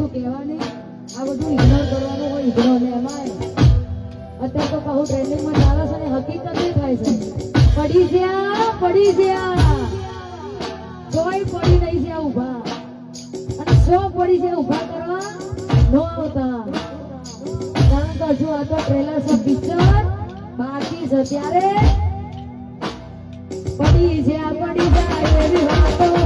કશું કહેવાની આ બધું ઇગ્નોર કરવાનું હોય ઇગ્નોર ને એમાં અત્યારે તો કહું ટ્રેન્ડિંગમાં ચાલે છે ને હકીકત એ થાય છે પડી જ્યાં કોઈ પડી નહીં જ્યાં ઊભા અને સો પડી જ્યાં ઊભા કરવા ન આવતા કારણ કે હજુ આ તો ટ્રેલર છે પિક્ચર બાકી છે ત્યારે પડી જાય એવી વાતો